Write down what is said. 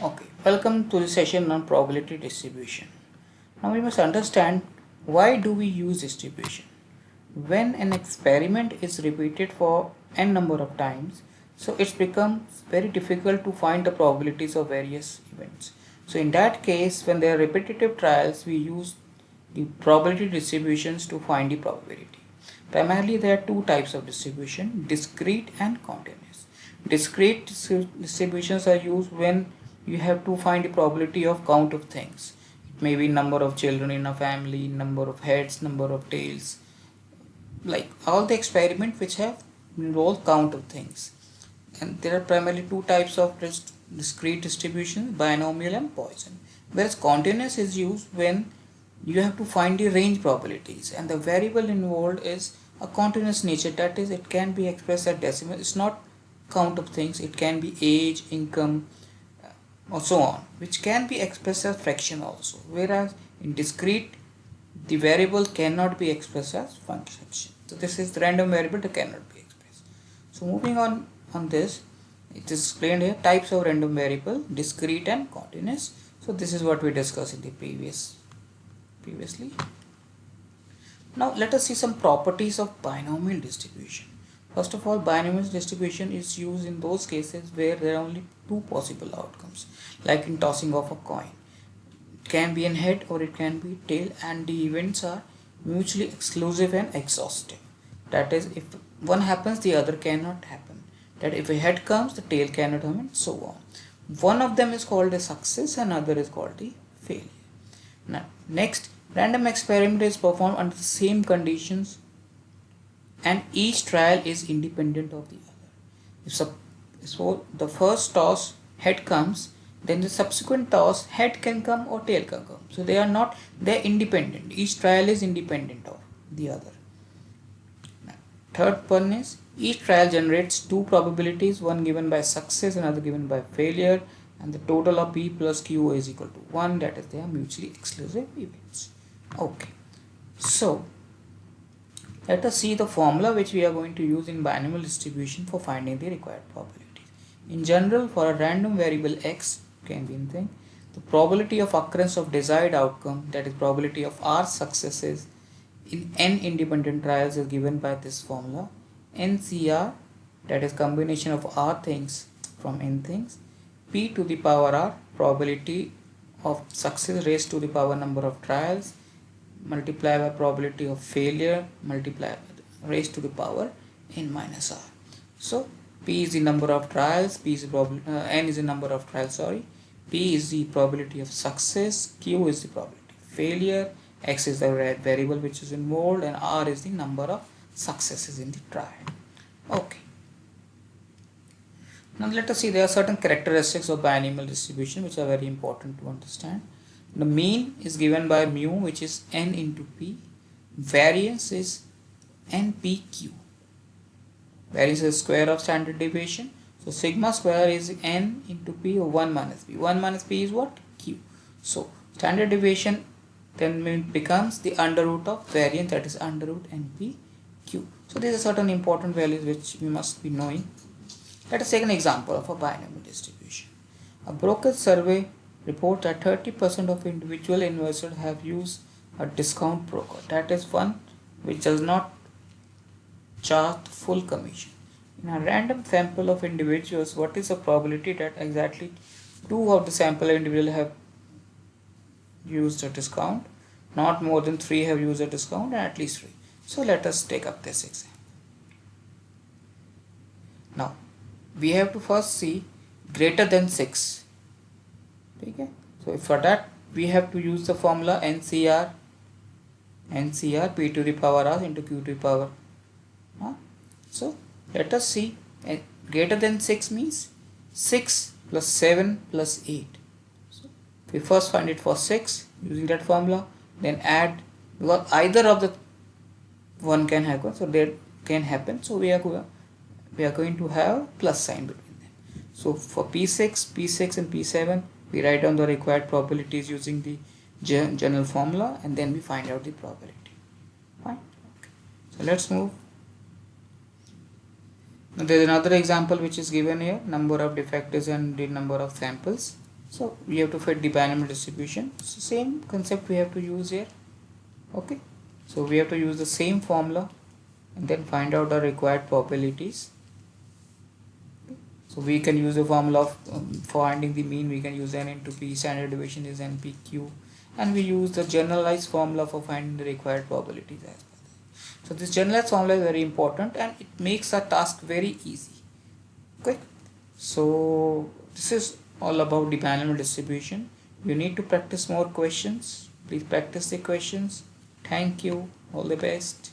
Okay, welcome to the session on probability distribution. Now we must understand why do we use distribution. When an experiment is repeated for n number of times, so it becomes very difficult to find the probabilities of various events. So in that case, when there are repetitive trials, we use the probability distributions to find the probability. Primarily there are two types of distribution, discrete and continuous. Discrete distributions are used when you have to find the probability of count of things. It may be number of children in a family, number of heads, number of tails, like all the experiment which have involved count of things. And there are primarily two types of discrete distribution, binomial and Poisson. Whereas continuous is used when you have to find the range probabilities and the variable involved is a continuous nature, that is it can be expressed as decimal. It's not count of things, it can be age, income, or so on, which can be expressed as fraction also, whereas in discrete the variable cannot be expressed as function. So this is the random variable that cannot be expressed. So moving on this, it is explained here types of random variable, discrete and continuous. So this is what we discussed in the previously. Now let us see some properties of binomial distribution. First of all, binomial distribution is used in those cases where there are only two possible outcomes, like in tossing of a coin. It can be in head or it can be tail, and the events are mutually exclusive and exhaustive. That is, if one happens, the other cannot happen. That if a head comes, the tail cannot come, and so on. One of them is called a success, and other is called the failure. Now, next, random experiment is performed under the same conditions and each trial is independent of the other. So the first toss head comes, then the subsequent toss head can come or tail can come. So they're independent. Each trial is independent of the other. Now, third one is each trial generates two probabilities, one given by success, another given by failure, and the total of P plus Q is equal to 1, that is they are mutually exclusive events. Okay, so let us see the formula which we are going to use in binomial distribution for finding the required probabilities. In general, for a random variable x, can be anything, the probability of occurrence of desired outcome, that is probability of R successes in n independent trials, is given by this formula. NCR, that is combination of R things from n things, P to the power R, probability of success raised to the power number of trials, multiply by probability of failure, multiply raised to the power n minus R. So P is the number of trials, P is the n is the number of trials, sorry. P is the probability of success, Q is the probability of failure, X is the variable which is involved, and R is the number of successes in the trial. Okay. Now let us see, there are certain characteristics of binomial distribution which are very important to understand. The mean is given by mu, which is n into p. Variance is npq. Variance is square of standard deviation. So sigma square is n into p, or 1 minus p. 1 minus p is what? Q. So standard deviation then becomes the under root of variance, that is under root npq. So these are certain important values which we must be knowing. Let us take an example of a binomial distribution. A brokerage survey reports that 30% of individual investors have used a discount broker, that is one which does not charge the full commission. In a random sample of individuals, what is the probability that exactly 2 of the sample individuals have used a discount, not more than 3 have used a discount, and at least 3. So let us take up this example. Now we have to first see greater than 6. Okay? So for that we have to use the formula NCR P to the power R into Q to the power. So let us see, greater than 6 means 6 plus 7 plus 8. So we first find it for 6 using that formula, then add, because either of the one can happen, so that can happen, so we are going to have plus sign between them. So for P6 and P7 we write down the required probabilities using the general formula, and then we find out the probability. Fine. Okay. So let's move. Now there is another example which is given here, number of defectives and the number of samples. So we have to fit the binomial distribution. So same concept we have to use here. Okay, so we have to use the same formula and then find out the required probabilities. So we can use the formula of for finding the mean. We can use n into p, standard deviation is npq, and we use the generalized formula for finding the required probabilities as well. So this generalized formula is very important and it makes our task very easy. Okay, so this is all about the binomial distribution. You need to practice more questions. Please practice the questions. Thank you. All the best.